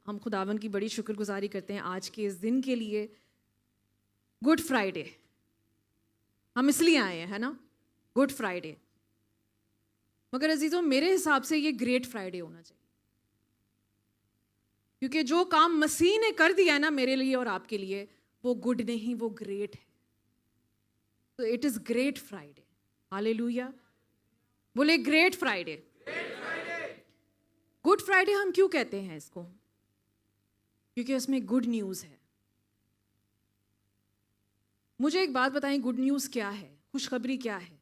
ہم خداوند کی بڑی شکر گزاری کرتے ہیں آج کے اس دن کے لیے. گڈ فرائیڈے ہم اس لیے آئے ہیں، ہے نا، گڈ فرائیڈے. مگر عزیزوں میرے حساب سے یہ گریٹ فرائیڈے ہونا چاہیے، کیونکہ جو کام مسیح نے کر دیا ہے نا میرے لیے اور آپ کے لیے، وہ گڈ نہیں، وہ گریٹ ہے. تو اٹ از گریٹ فرائیڈے. ہاللیلویہ، بولے گریٹ فرائیڈے. گڈ فرائیڈے ہم کیوں کہتے ہیں اس کو؟ کیونکہ اس میں گڈ نیوز ہے. مجھے ایک بات بتائیں، گڈ نیوز کیا ہے؟ خوشخبری کیا ہے؟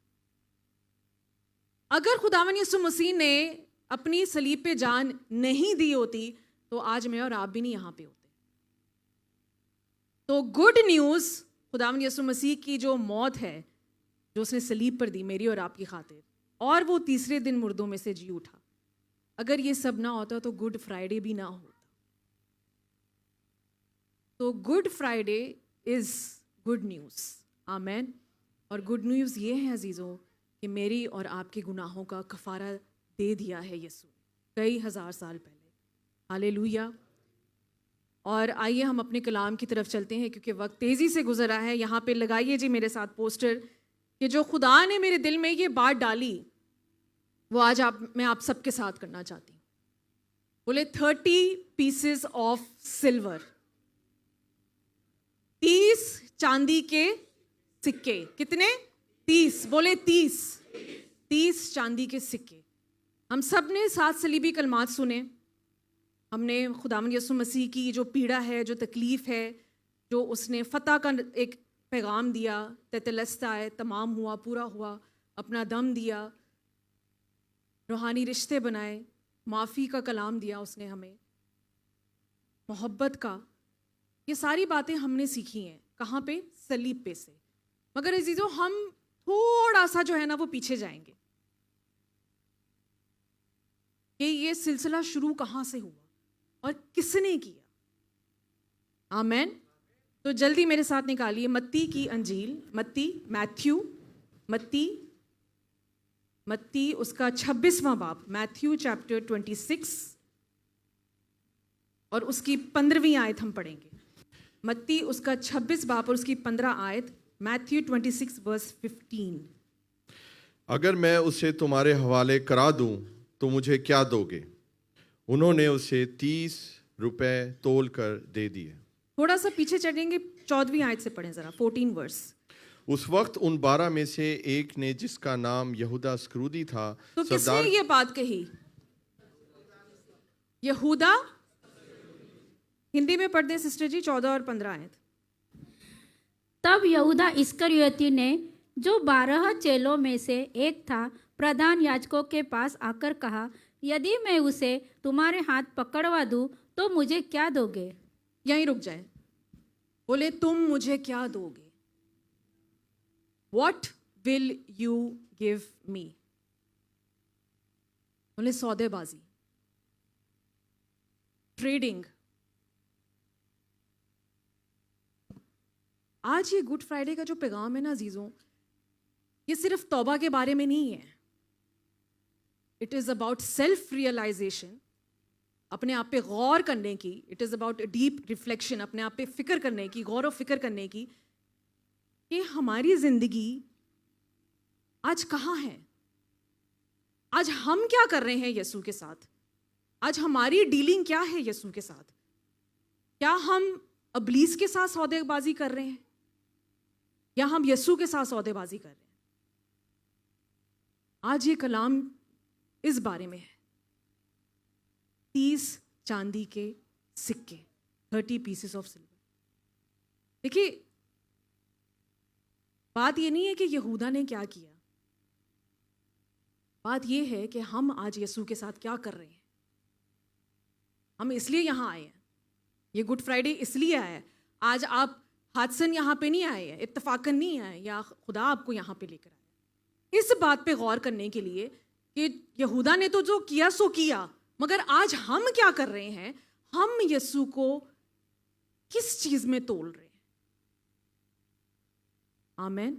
اگر خداوند یسوع مسیح نے اپنی صلیب پہ جان نہیں دی ہوتی تو آج میں اور آپ بھی نہیں یہاں پہ ہوتے. تو گڈ نیوز خداوند یسوع مسیح کی جو موت ہے، جو اس نے صلیب پر دی میری اور آپ کی خاطر، اور وہ تیسرے دن مردوں میں سے جی اٹھا، اگر یہ سب نہ ہوتا تو گڈ فرائیڈے بھی نہ ہوتا. تو good Friday is good news. آمین. اور گڈ نیوز یہ ہے عزیزوں کہ میری اور آپ کے گناہوں کا کفارہ دے دیا ہے یسوع کئی ہزار سال پہلے. ہاللیلویہ. اور آئیے ہم اپنے کلام کی طرف چلتے ہیں کیونکہ وقت تیزی سے گزر رہا ہے. یہاں پہ لگائیے جی میرے ساتھ پوسٹر کہ جو خدا نے میرے دل میں یہ بات ڈالی وہ آج میں آپ سب کے ساتھ کرنا چاہتی ہوں. بولے 30 پیسز آف سلور، 30 چاندی کے سکے. کتنے؟ 30. بولے 30 چاندی کے سکے. ہم سب نے 7 صلیبی کلمات سنے. ہم نے خداوند یسوع مسیح کی جو پیڑا ہے، جو تکلیف ہے، جو اس نے فتح کا ایک پیغام دیا، تیتلستا تمام ہوا، پورا ہوا، اپنا دم دیا، روحانی رشتے بنائے، معافی کا کلام دیا اس نے ہمیں، محبت کا. یہ ساری باتیں ہم نے سیکھی ہیں. کہاں پہ؟ صلیب پہ سے. مگر عزیزوں ہم تھوڑا سا جو ہے نا وہ پیچھے جائیں گے کہ یہ سلسلہ شروع کہاں سے ہوا اور کس نے کیا. آمین. تو جلدی میرے ساتھ نکالیے متی کی انجیل، متی اس کا 26واں باب، میتھیو چیپٹر 26 اور اس کی 15ویں آیت ہم پڑھیں گے. متی اس کا 26 باب اور اس کی 15 آیت. Matthew 26 verse 15. اگر میں اسے تمہارے حوالے کرا دوں تو مجھے کیا دو گے؟ انہوں نے اسے 30 روپے تول کر دے دیے. تھوڑا سا پیچھے چڑھیں گے، 14ویں آیت سے پڑھیں ذرا، 14 verse. اس وقت ان 12 میں سے ایک نے جس کا نام یہودا اسکرودی تھا. تو کس نے یہ بات کہی؟ یہودا. ہندی میں پڑھ دیں سسٹر جی 14 اور 15 آیت. تب یہودا اسکریوتی نے جو 12 چیلوں میں سے ایک تھا پردھان یاجکوں کے پاس آ کر کہا، یدی میں اسے تمہارے ہاتھ پکڑوا دوں تو مجھے کیا دو گے؟ یہیں رک جائے. بولے تم مجھے کیا دو گے؟ واٹ ول یو گیو می؟ بولے سودے بازی، ٹریڈنگ. آج یہ گڈ فرائیڈے کا جو پیغام ہے نا عزیزوں، یہ صرف توبہ کے بارے میں نہیں ہے. It is about self realization, اپنے آپ پہ غور کرنے کی. It is about deep reflection, اپنے آپ پہ فکر کرنے کی، غور و فکر کرنے کی کہ ہماری زندگی آج کہاں ہے، آج ہم کیا کر رہے ہیں یسوع کے ساتھ، آج ہماری ڈیلنگ کیا ہے یسوع کے ساتھ. کیا ہم ابلیس کے ساتھ سودے بازی کر رہے ہیں یا ہم یسوع کے ساتھ سودے بازی کر رہے ہیں؟ آج یہ کلام اس بارے میں ہے. 30 چاندی کے سکے، 30 پیسز آف سلور. دیکھیے بات یہ نہیں ہے کہ یہودا نے کیا کیا، بات یہ ہے کہ ہم آج یسوع کے ساتھ کیا کر رہے ہیں. ہم اس لیے یہاں آئے ہیں، یہ گڈ فرائیڈے اس لیے آیا ہے. آج آپ حادثن یہاں پہ نہیں آئے ہیں، اتفاقاً نہیں آئے یا خدا آپ کو یہاں پہ لے کر آیا، اس بات پہ غور کرنے کے لیے کہ یہودا نے تو جو کیا سو کیا، مگر آج ہم کیا کر رہے ہیں؟ ہم یسوع کو کس چیز میں تول رہے ہیں؟ آمین.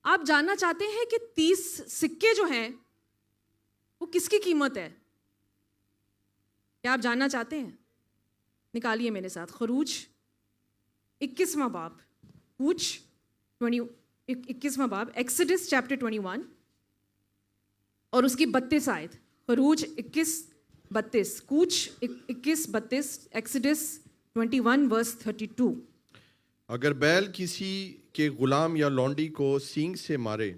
آپ جاننا چاہتے ہیں کہ 30 سکے جو ہیں وہ کس کی قیمت ہے؟ کیا آپ جاننا چاہتے ہیں؟ نکالیے میرے ساتھ خروج 21واں باب، کوچ 21واں باب، ایکسڈس چیپٹر 21 اور اس کی 32 آیت، خروج 21:32، کوچ 21:32، ایکسڈس 21 ورس 32۔ اگر بیل کسی کے غلام یا لونڈی کو سینگ سے مارے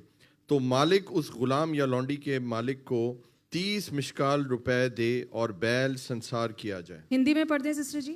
تو مالک اس غلام یا لونڈی کے مالک کو 30 مشکال روپے دے اور بیل سنسار کیا جائے۔ ہندی میں پڑھ دیں سسٹر جی۔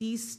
30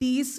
30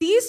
30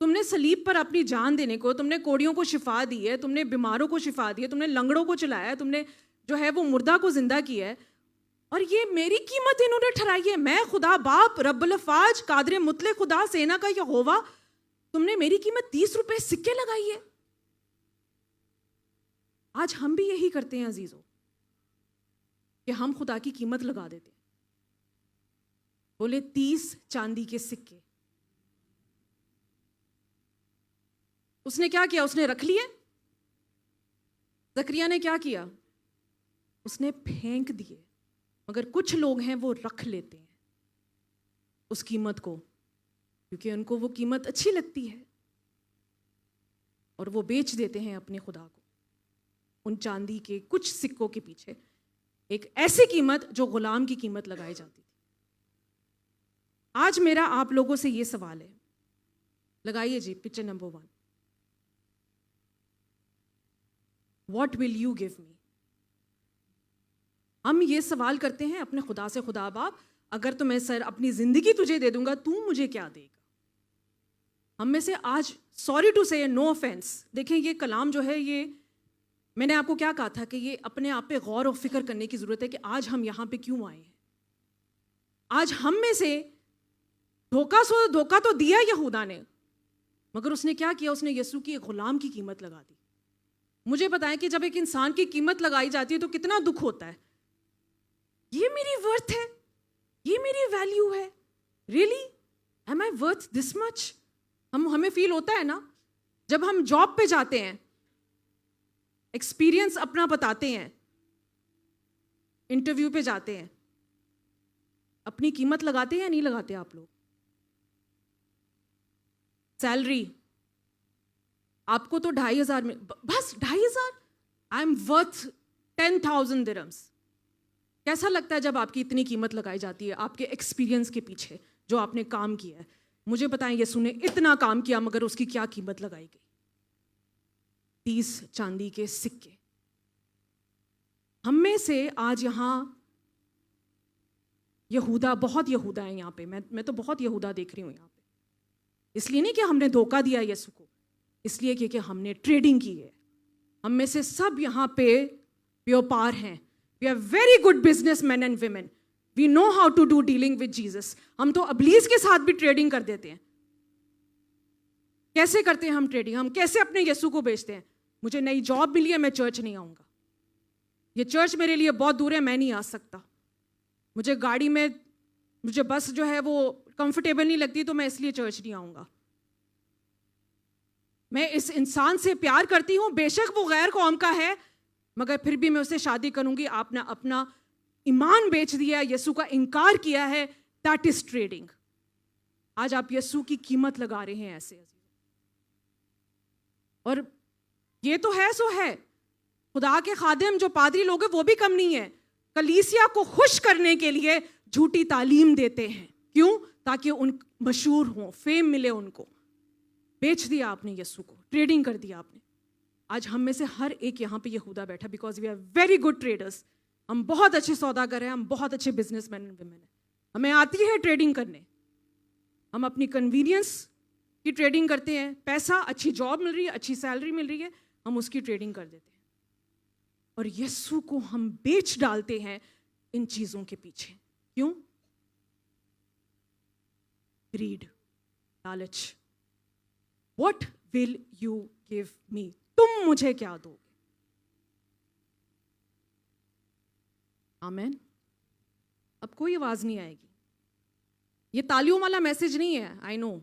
تم نے صلیب پر اپنی جان دینے کو، تم نے کوڑیوں کو شفا دی ہے، تم نے بیماروں کو شفا دی ہے، تم نے لنگڑوں کو چلایا ہے، تم نے جو ہے وہ مردہ کو زندہ کیا ہے، اور یہ میری قیمت انہوں نے ٹھہرائی ہے. میں خدا باپ رب الافواج قادر مطلق خدا سینا کا یہوہ، تم نے میری قیمت 30 روپے سکے لگائی ہے. آج ہم بھی یہی کرتے ہیں عزیزوں کہ ہم خدا کی قیمت لگا دیتے ہیں. بولے 30 چاندی کے سکے. اس نے کیا کیا؟ اس نے رکھ لیے. زکریا نے کیا کیا؟ اس نے پھینک دیے. مگر کچھ لوگ ہیں وہ رکھ لیتے ہیں اس قیمت کو، کیونکہ ان کو وہ قیمت اچھی لگتی ہے، اور وہ بیچ دیتے ہیں اپنے خدا کو ان چاندی کے کچھ سکوں کے پیچھے ایک ایسی قیمت جو غلام کی قیمت لگائی جاتی تھی. آج میرا آپ لوگوں سے یہ سوال ہے، لگائیے جی picture number 1. What will you give me؟ ہم یہ سوال کرتے ہیں اپنے خدا سے، خدا باپ اگر تو میں سر اپنی زندگی تجھے دے دوں گا تو مجھے کیا دے گا؟ ہم میں سے آج سوری ٹو سے نو آفینس، دیکھیں یہ کلام جو ہے، یہ میں نے آپ کو کیا کہا تھا کہ یہ اپنے آپ پہ غور و فکر کرنے کی ضرورت ہے کہ آج ہم یہاں پہ کیوں آئے ہیں. آج ہم میں سے دھوکہ تو دیا یہودا نے، مگر اس نے کیا کیا؟ اس نے یسوع کی ایک غلام کی قیمت لگا دی. مجھے بتائیں کہ جب ایک انسان کی قیمت لگائی جاتی ہے تو کتنا دکھ ہوتا ہے. یہ میری ورتھ ہے، یہ میری ویلیو ہے. ریئلی ایم آئی ورتھ دس مچ؟ ہمیں فیل ہوتا ہے نا جب ہم جاب پہ جاتے ہیں، ایکسپیرئنس اپنا بتاتے ہیں، انٹرویو پہ جاتے ہیں، اپنی قیمت لگاتے ہیں یا نہیں لگاتے آپ لوگ؟ سیلری آپ کو تو 2,500 میں، بس 2,500، آئی ایم ورتھ 10,000 درہمس. کیسا لگتا ہے جب آپ کی اتنی قیمت لگائی جاتی ہے آپ کے ایکسپیرینس کے پیچھے جو آپ نے کام کیا ہے؟ مجھے بتائیں یسوع نے اتنا کام کیا مگر اس کی کیا قیمت لگائی گئی؟ 30 چاندی کے سکے. ہم میں سے آج یہاں یہودا، بہت یہودا ہیں یہاں پہ، میں تو بہت یہودا دیکھ رہی ہوں یہاں پہ. اس لیے نہیں کہ ہم نے دھوکہ دیا یسوع کو، اس لیے کہ ہم نے ٹریڈنگ کی ہے. ہم میں سے سب یہاں پہ ویوپار ہیں. We are very good businessmen and women. We know how to do dealing with Jesus. ہم تو ابلیس کے ساتھ بھی ٹریڈنگ کر دیتے ہیں. کیسے کرتے ہیں ہم ٹریڈنگ؟ ہم کیسے اپنے یسوع کو بیچتے ہیں؟ مجھے نئی جاب ملی ہے، میں چرچ نہیں آؤں گا. یہ چرچ میرے لیے بہت دور ہے، میں نہیں آ سکتا. مجھے گاڑی میں، مجھے بس جو ہے وہ کمفرٹیبل نہیں لگتی تو میں اس لیے چرچ نہیں آؤں گا. میں اس انسان سے پیار کرتی ہوں، بے شک وہ غیر قوم کا ہے، مگر پھر بھی میں اسے شادی کروں گی. آپ نے اپنا ایمان بیچ دیا، یسوع کا انکار کیا ہے. That is trading. آج آپ یسوع کی قیمت لگا رہے ہیں ایسے. اور یہ تو ہے سو ہے. خدا کے خادم جو پادری لوگ ہیں وہ بھی کم نہیں ہیں. کلیسیا کو خوش کرنے کے لیے جھوٹی تعلیم دیتے ہیں. کیوں؟ تاکہ ان مشہور ہوں، فیم ملے ان کو. بیچ دیا آپ نے یسوع کو، ٹریڈنگ کر دیا آپ نے. آج ہم میں سے ہر ایک یہاں پہ یہودا بیٹھا because we are very good traders. ہم بہت اچھے سوداگر ہیں، ہم بہت اچھے بزنس مین اینڈ ویمن ہیں. ہمیں آتی ہے ٹریڈنگ کرنے. ہم اپنی کنوینئنس کی ٹریڈنگ کرتے ہیں. پیسہ، اچھی جاب مل رہی ہے، اچھی سیلری مل رہی ہے، ہم اس کی ٹریڈنگ کر دیتے ہیں. اور یسوع کو ہم بیچ ڈالتے ہیں ان چیزوں کے پیچھے. کیوں؟ گریڈ، لالچ. واٹ ول یو گیو می؟ تم مجھے کیا دو گے؟ آمین. اب کوئی آواز نہیں آئے گی. یہ تالیوں والا میسج نہیں ہے، آئی نو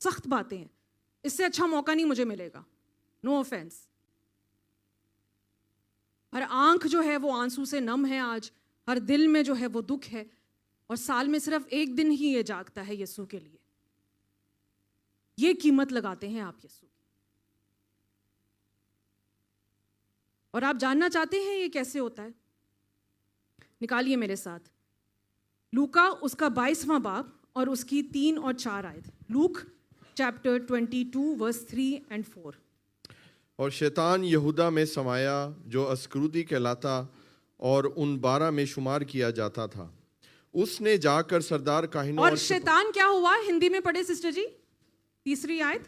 سخت باتیں ہیں. اس سے اچھا موقع نہیں مجھے ملے گا. نو آفینس. ہر آنکھ جو ہے وہ آنسو سے نم ہے آج. ہر دل میں جو ہے وہ دکھ ہے. اور سال میں صرف ایک دن ہی یہ جاگتا ہے یسوع کے لیے. یہ قیمت لگاتے ہیں آپ یسوع. اور آپ جاننا چاہتے ہیں یہ کیسے ہوتا ہے؟ نکالیے میرے ساتھ لوکا اس کا 22واں باب اور اس کی 3 اور 4 آیت. لوک چیپٹر 22 ورس 3 and 4. اور شیطان یہودا میں سمایا جو اسکرودی کہلاتا اور ان 12 میں شمار کیا جاتا تھا. اس نے جا کر سردار کاہنوں اور شیطان کیا ہوا؟ ہندی میں پڑھے سسٹر جی 3 آیت.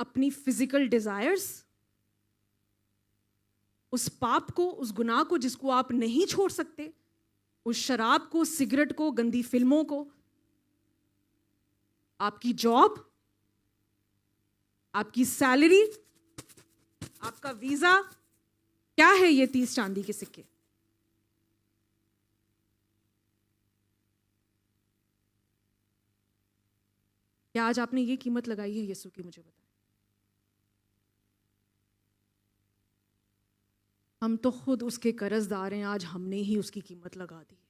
اپنی فزیکل ڈیزائرز، اس پاپ کو، اس گناہ کو جس کو آپ نہیں چھوڑ سکتے، اس شراب کو، سگریٹ کو، گندی فلموں کو، آپ کی جاب، آپ کی سیلری، آپ کا ویزا، کیا ہے یہ 30 چاندی کے سکے؟ کیا آج آپ نے یہ قیمت لگائی ہے یسوع کی؟ مجھے بتائیں۔ ہم تو خود اس کے قرض دار ہیں، آج ہم نے ہی اس کی قیمت لگا دی ہے۔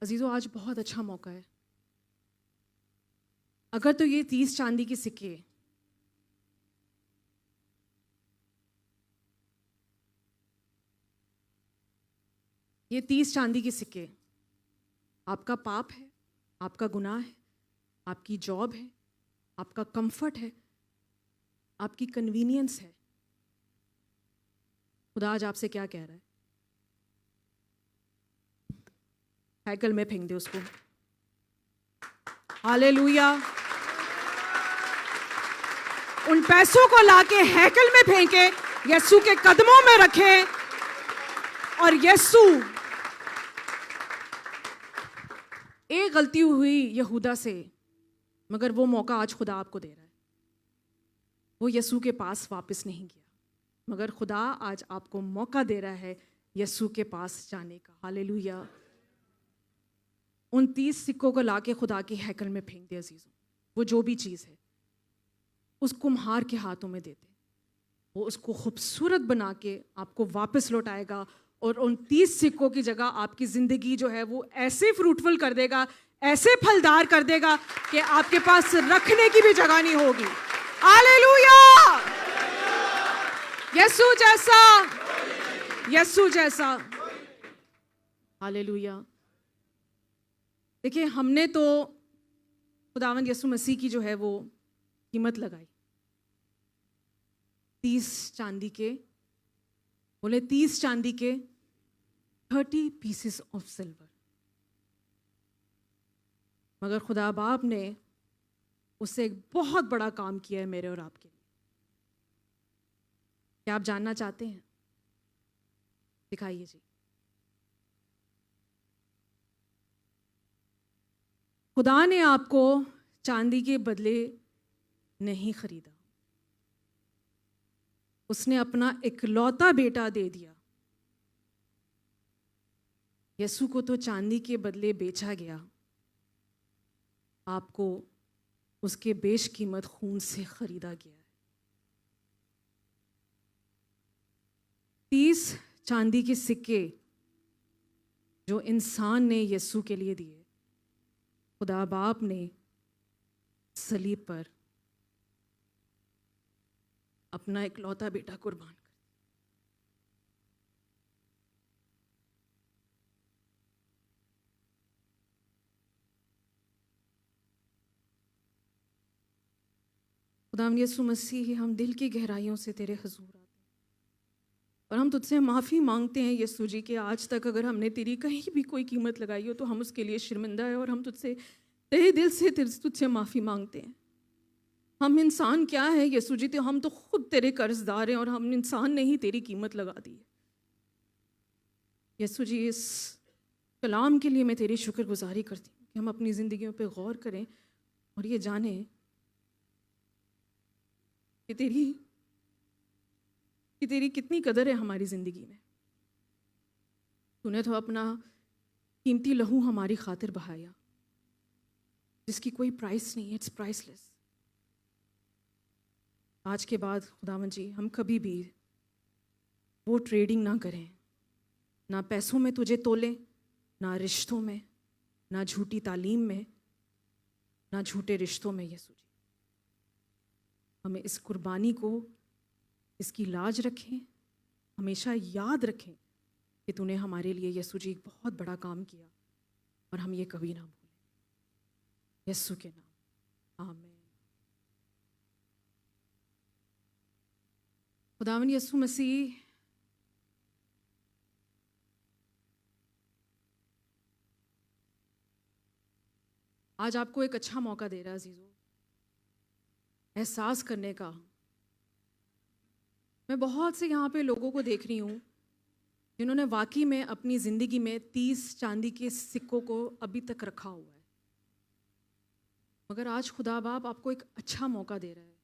عزیزو، آج بہت اچھا موقع ہے، اگر تو یہ 30 چاندی کے سکے یہ 30 چاندی کے سکے آپ کا پاپ ہے، آپ کا گناہ ہے، آپ کی جاب ہے، آپ کا کمفرٹ ہے، آپ کی کنوینئنس ہے، خدا آج آپ سے کیا کہہ رہا ہے؟ ہیکل میں پھینک دے اس کو۔ ہالےلویا۔ ان پیسوں کو لا کے ہیکل میں پھینکے، یسوع کے قدموں میں رکھے، اور یسوع، ایک غلطی ہوئی یہودا سے، مگر وہ موقع آج خدا آپ کو دے رہا ہے۔ وہ یسوع کے پاس واپس نہیں گیا، مگر خدا آج آپ کو موقع دے رہا ہے یسوع کے پاس جانے کا۔ ہالےلویا۔ ان 30 سکوں کو لا کے خدا کی ہیکل میں پھینک دے عزیزوں۔ وہ جو بھی چیز ہے اس کمہار کے ہاتھوں میں دیتے، وہ اس کو خوبصورت بنا کے آپ کو واپس لوٹائے گا، اور ان 30 سکوں کی جگہ آپ کی زندگی جو ہے وہ ایسے فروٹفل کر دے گا، ایسے پھلدار کر دے گا کہ آپ کے پاس رکھنے کی بھی جگہ نہیں ہوگی۔ ہالےلویا۔ یسوع جیسا، یسوع جیسا۔ ہالےلویا۔ دیکھیں، ہم نے تو خداوند یسوع مسیح کی جو ہے وہ قیمت لگائی 30 چاندی کے، بولے 30 چاندی کے 30 پیسز آف سلور، مگر خدا باپ نے اس سے ایک بہت بڑا کام کیا ہے میرے اور آپ کے لیے۔ کیا آپ جاننا چاہتے ہیں؟ دکھائیے جی۔ خدا نے آپ کو چاندی کے بدلے نہیں خریدا، اس نے اپنا اکلوتا بیٹا دے دیا۔ یسوع کو تو چاندی کے بدلے بیچا گیا، آپ کو اس کے بیش قیمت خون سے خریدا گیا ہے۔ 30 چاندی کے سکے جو انسان نے یسوع کے لیے دیے، خدا باپ نے صلیب پر اپنا اکلوتا بیٹا قربان کر دیا۔ خداوند یسوع مسیح، ہم دل کی گہرائیوں سے تیرے حضور آتے ہیں اور ہم تجھ سے معافی مانگتے ہیں یسوع جی کہ آج تک اگر ہم نے تیری کہیں بھی کوئی قیمت لگائی ہو تو ہم اس کے لیے شرمندہ ہیں، اور ہم تجھ سے تیرے دل سے تجھ سے معافی مانگتے ہیں۔ ہم انسان کیا ہے یسوع جی، تو ہم تو خود تیرے قرض دار ہیں، اور ہم انسان نے ہی تیری قیمت لگا دی ہے۔ یسوع جی، اس کلام کے لیے میں تیری شکر گزاری کرتی ہوں کہ ہم اپنی زندگیوں پہ غور کریں اور یہ جانیں کہ تیری کتنی قدر ہے ہماری زندگی میں۔ تو نے تو اپنا قیمتی لہو ہماری خاطر بہایا، جس کی کوئی پرائس نہیں ہے، اٹس پرائس لیس۔ آج کے بعد خداوند جی، ہم کبھی بھی وہ ٹریڈنگ نہ کریں، نہ پیسوں میں تجھے تولیں، نہ رشتوں میں، نہ جھوٹی تعلیم میں، نہ جھوٹے رشتوں میں۔ یسوع جی، ہمیں اس قربانی کو، اس کی لاج رکھیں، ہمیشہ یاد رکھیں کہ تو نے ہمارے لیے یسوع جی ایک بہت بڑا کام کیا، اور ہم یہ کبھی نہ بھولیں۔ یسوع کے نام، آمین۔ خداوند یسوع مسیح، آج آپ کو ایک اچھا موقع دے رہا ہے عزیزو، احساس کرنے کا۔ میں بہت سے یہاں پہ لوگوں کو دیکھ رہی ہوں جنہوں نے واقعی میں اپنی زندگی میں 30 چاندی کے سکوں کو ابھی تک رکھا ہوا ہے، مگر آج خدا باپ آپ کو ایک اچھا موقع دے رہا ہے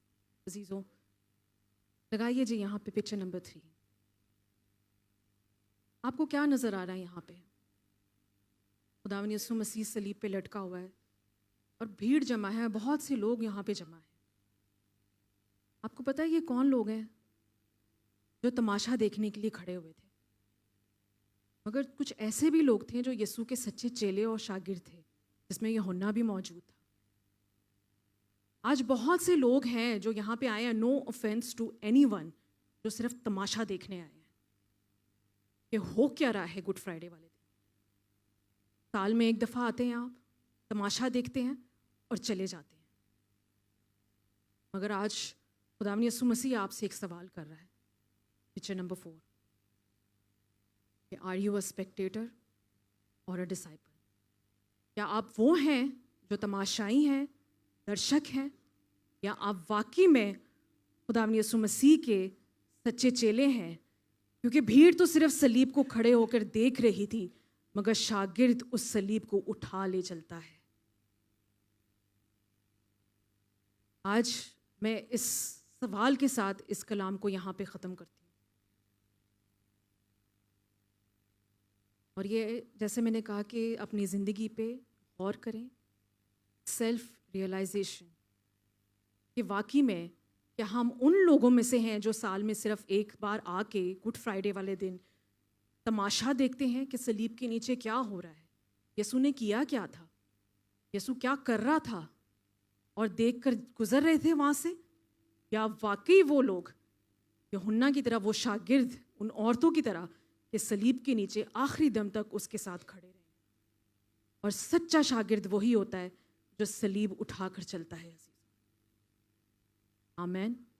عزیزوں۔ لگائیے جی یہاں پہ پکچر نمبر 3۔ آپ کو کیا نظر آ رہا ہے یہاں پہ؟ خداوند یسوع مسیح صلیب پہ لٹکا ہوا ہے اور بھیڑ جمع ہے، بہت سے لوگ یہاں پہ جمع ہیں۔ آپ کو پتہ ہے یہ کون لوگ ہیں جو تماشا دیکھنے کے لیے کھڑے ہوئے تھے؟ مگر کچھ ایسے بھی لوگ تھے جو یسوع کے سچے چیلے اور شاگرد تھے، جس میں یوحنا بھی موجود تھا۔ آج بہت سے لوگ ہیں جو یہاں پہ آئے ہیں، نو offense ٹو اینی ون، جو صرف تماشا دیکھنے آئے ہیں کہ ہو کیا رہا ہے گڈ فرائیڈے والے دن۔ سال میں ایک دفعہ آتے ہیں، آپ تماشا دیکھتے ہیں اور چلے جاتے ہیں۔ مگر آج خداوند یسوع مسیح آپ سے ایک سوال کر رہا ہے، پکچر نمبر 4، کہ آر یو اے اسپیکٹیٹر اور اے ڈسائپل؟ کیا آپ وہ ہیں جو تماشائی ہیں، درشک ہیں، یا آپ واقعی میں خداوند یسوع مسیح کے سچے چیلے ہیں؟ کیونکہ بھیڑ تو صرف صلیب کو کھڑے ہو کر دیکھ رہی تھی، مگر شاگرد اس صلیب کو اٹھا لے چلتا ہے۔ آج میں اس سوال کے ساتھ اس کلام کو یہاں پہ ختم کرتی ہوں۔ اور یہ جیسے میں نے کہا کہ اپنی زندگی پہ غور کریں، سیلف ریئلائزیشن، کہ واقعی میں کہ ہم ان لوگوں میں سے ہیں جو سال میں صرف ایک بار آ کے گڈ فرائیڈے والے دن تماشا دیکھتے ہیں کہ صلیب کے نیچے کیا ہو رہا ہے، یسوع نے کیا کیا تھا، یسوع کیا کر رہا تھا، اور دیکھ کر گزر رہے تھے وہاں سے؟ یا واقعی وہ لوگ یوحنا کی طرح، وہ شاگرد ان عورتوں کی طرح کہ صلیب کے نیچے آخری دم تک اس کے ساتھ کھڑے رہے؟ اور سچا شاگرد وہی ہوتا ہے جو صلیب اٹھا کر چلتا ہے۔ آمین۔